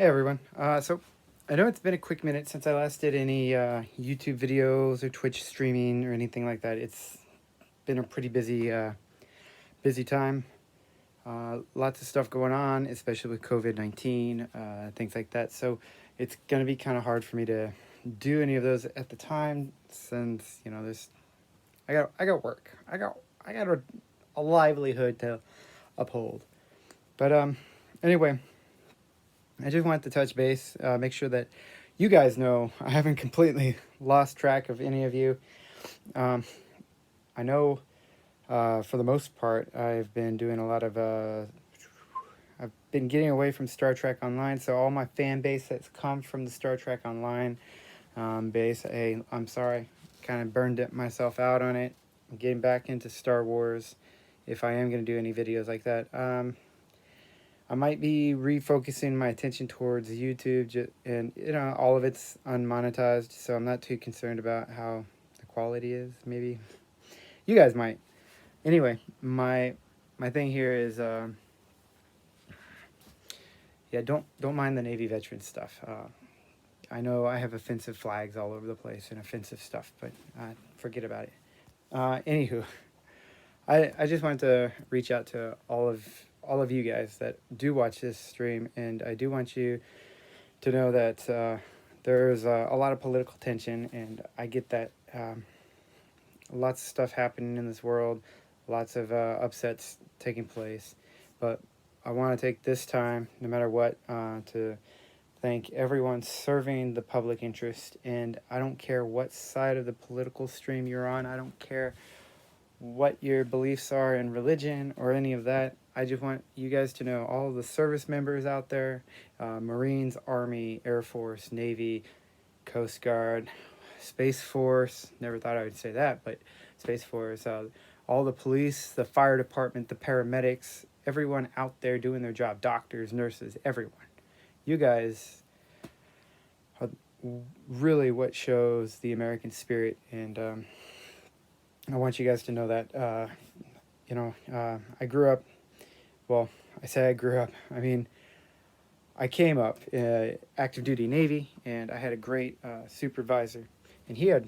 Hey everyone. So I know it's been a quick minute since I last did any YouTube videos or Twitch streaming or anything like that. It's been a pretty busy time. Lots of stuff going on, especially with COVID-19, things like that. So it's gonna be kind of hard for me to do any of those at the time, since there's I got work. I got a livelihood to uphold. But anyway, I just wanted to touch base, make sure that you guys know I haven't completely lost track of any of you. Um, I know for the most part I've been doing a lot of. I've been getting away from Star Trek Online, so all my fan base that's come from the Star Trek Online base, hey, I'm sorry, kind of burned it myself out on it. I'm getting back into Star Wars if I am going to do any videos like that. I might be refocusing my attention towards YouTube, and all of it's unmonetized, so I'm not too concerned about how the quality is. Maybe you guys might. Anyway, my thing here is, yeah, don't mind the Navy veteran stuff. I know I have offensive flags all over the place and offensive stuff, but forget about it. Anywho, I just wanted to reach out to all of you guys that do watch this stream, and I do want you to know that there's a lot of political tension, and I get that. Lots of stuff happening in this world, lots of upsets taking place, but I want to take this time, no matter what, to thank everyone serving the public interest. And I don't care what side of the political stream you're on. I don't care what your beliefs are in religion or any of that. I just want you guys to know, all of the service members out there, Marines, Army, Air Force, Navy, Coast Guard, Space Force. Never thought I would say that, but Space Force, all the police, the fire department, the paramedics, everyone out there doing their job, doctors, nurses, everyone. You guys are really what shows the American spirit, and I want you guys to know that. I grew up. Well, I say I grew up. I mean, I came up active duty Navy, and I had a great supervisor, and he had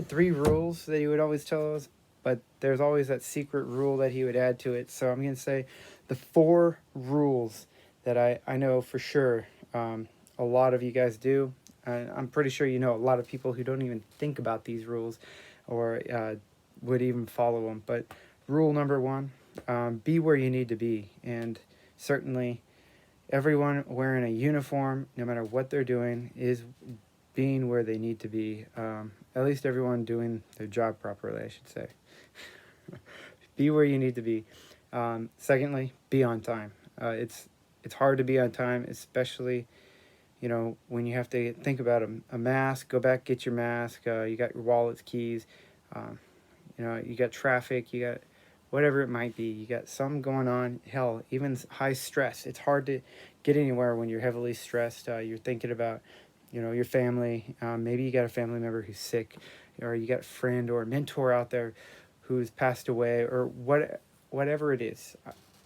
three rules that he would always tell us, but there's always that secret rule that he would add to it. So I'm gonna say the four rules that I know for sure a lot of you guys do. I'm pretty sure you know a lot of people who don't even think about these rules or would even follow them. But rule number one, be where you need to be, and certainly everyone wearing a uniform, no matter what they're doing, is being where they need to be. At least everyone doing their job properly, I should say. Be where you need to be. Secondly, be on time. It's hard to be on time, especially when you have to think about a mask. Go back, get your mask. You got your wallets, keys. Um, you got traffic. You got whatever it might be. You got something going on. Hell, even high stress. It's hard to get anywhere when you're heavily stressed. You're thinking about, your family. Maybe you got a family member who's sick, or you got a friend or a mentor out there who's passed away, or whatever it is.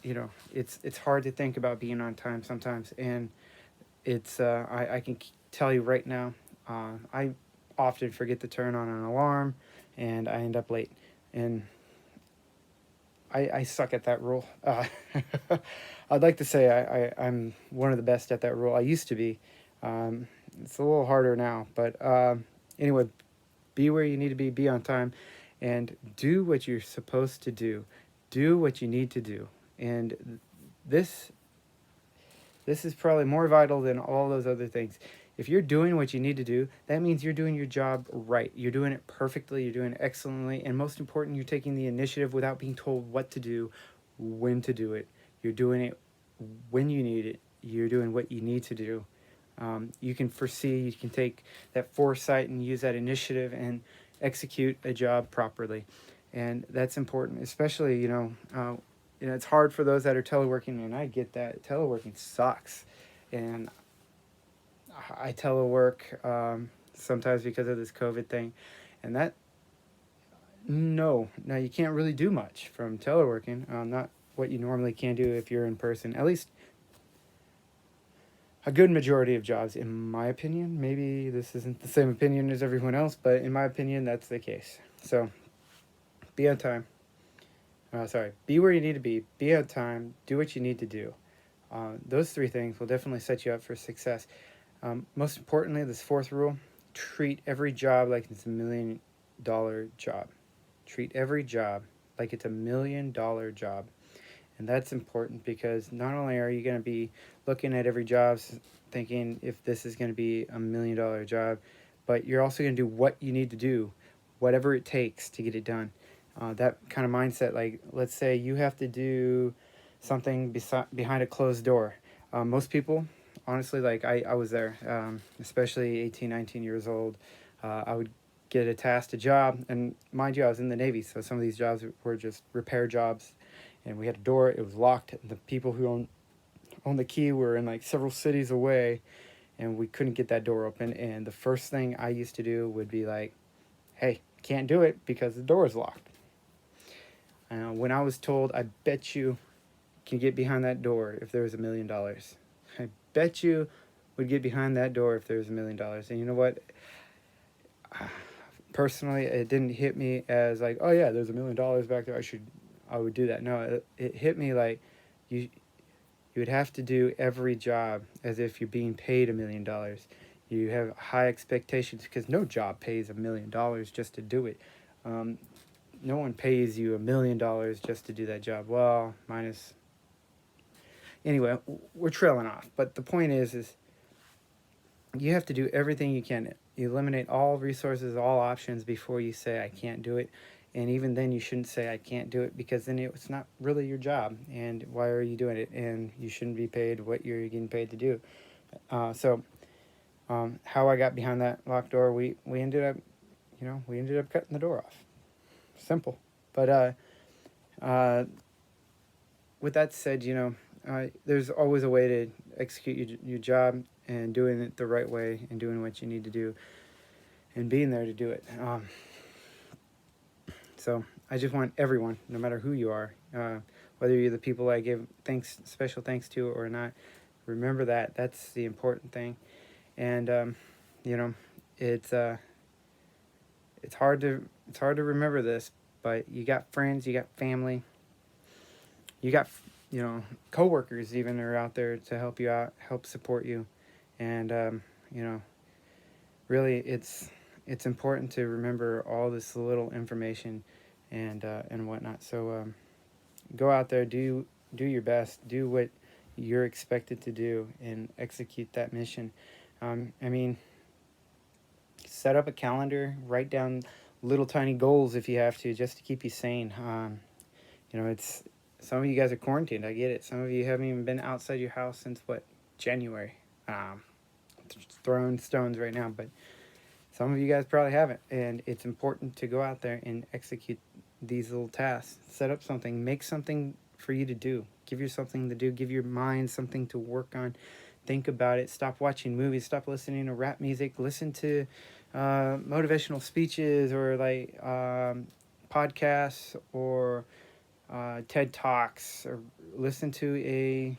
It's hard to think about being on time sometimes, and it's I can tell you right now, I often forget to turn on an alarm, and I end up late, and I suck at that rule. I'd like to say I'm one of the best at that rule. I used to be. It's a little harder now, but anyway, be where you need to be on time, and do what you're supposed to do. Do what you need to do, and this this is probably more vital than all those other things. If you're doing what you need to do, that means you're doing your job right. You're doing it perfectly, you're doing it excellently, and most important, you're taking the initiative without being told what to do, when to do it. You're doing it when you need it. You're doing what you need to do. You can foresee, you can take that foresight and use that initiative and execute a job properly. And that's important, especially, it's hard for those that are teleworking, and I get that. Teleworking sucks. And I telework sometimes because of this COVID thing. And that, no, now you can't really do much from teleworking. Not what you normally can do if you're in person. At least a good majority of jobs, in my opinion. Maybe this isn't the same opinion as everyone else, but in my opinion, that's the case. So be on time. Be where you need to be on time, do what you need to do. Those three things will definitely set you up for success. Most importantly, this fourth rule: treat every job like it's $1 million job. Treat every job like it's $1 million job. And that's important because not only are you going to be looking at every job thinking if this is going to be $1 million job, but you're also going to do what you need to do, whatever it takes to get it done. That kind of mindset, like let's say you have to do something behind a closed door. Most people, honestly, like I was there, especially 18, 19 years old. I would get tasked a job, and mind you, I was in the Navy, so some of these jobs were just repair jobs, and we had a door, it was locked, and the people who owned the key were in like several cities away, and we couldn't get that door open. And the first thing I used to do would be like, hey, can't do it because the door is locked. When I was told, I bet you can get behind that door if there was $1 million. I bet you would get behind that door if there was $1 million. And you know what? Personally, it didn't hit me as like, oh yeah, there's $1 million back there, I would do that. No, it hit me like you would have to do every job as if you're being paid $1 million. You have high expectations because no job pays $1 million just to do it. No one pays you $1 million just to do that job. Well, minus. Anyway, we're trailing off. But the point is you have to do everything you can. You eliminate all resources, all options before you say I can't do it. And even then, you shouldn't say I can't do it because then it's not really your job. And why are you doing it? And you shouldn't be paid what you're getting paid to do. How I got behind that locked door, we ended up cutting the door off. Simple. But with that said, there's always a way to execute your job and doing it the right way and doing what you need to do and being there to do it. So I just want everyone, no matter who you are, whether you're the people I give special thanks to or not, remember that. That's the important thing. And it's hard to remember this, but you got friends, you got family, you got coworkers even are out there to help you out, help support you, and really it's important to remember all this little information and whatnot. So go out there, do your best, do what you're expected to do, and execute that mission. Set up a calendar, write down little tiny goals if you have to, just to keep you sane. It's some of you guys are quarantined. I get it. Some of you haven't even been outside your house since January. Throwing stones right now, but some of you guys probably haven't. And it's important to go out there and execute these little tasks. Set up something. Make something for you to do. Give you something to do. Give your mind something to work on. Think about it. Stop watching movies. Stop listening to rap music. Listen to motivational speeches or podcasts or TED Talks, or listen to a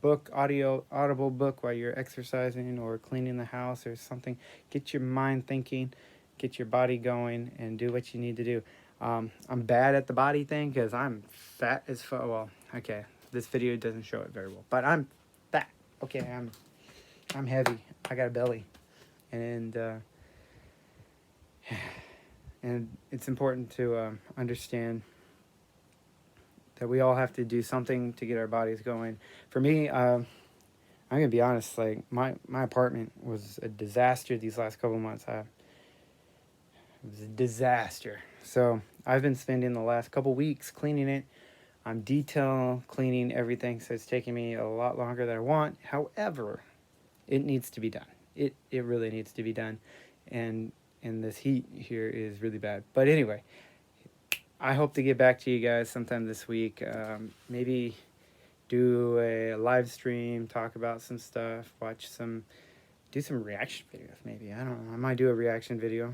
book, audible book while you're exercising or cleaning the house or something. Get your mind thinking, get your body going, and do what you need to do. I'm bad at the body thing because I'm fat as fuck. Well, okay, this video doesn't show it very well, but I'm fat. Okay, I'm heavy. I got a belly, and it's important to understand that we all have to do something to get our bodies going. For me, I'm gonna be honest. Like my apartment was a disaster these last couple of months. It was a disaster. So I've been spending the last couple weeks cleaning it. I'm detail cleaning everything, so it's taking me a lot longer than I want. However, it needs to be done. It really needs to be done, and this heat here is really bad. But anyway, I hope to get back to you guys sometime this week. Maybe do a live stream, talk about some stuff, do some reaction videos. Maybe, I don't know. I might do a reaction video.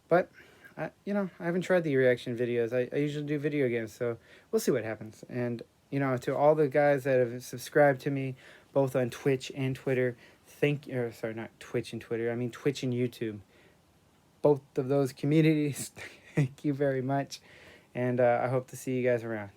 But I haven't tried the reaction videos. I usually do video games, so we'll see what happens. And to all the guys that have subscribed to me, both on Twitch and Twitter, sorry, not Twitch and Twitter, I mean Twitch and YouTube. Both of those communities, thank you very much. And I hope to see you guys around.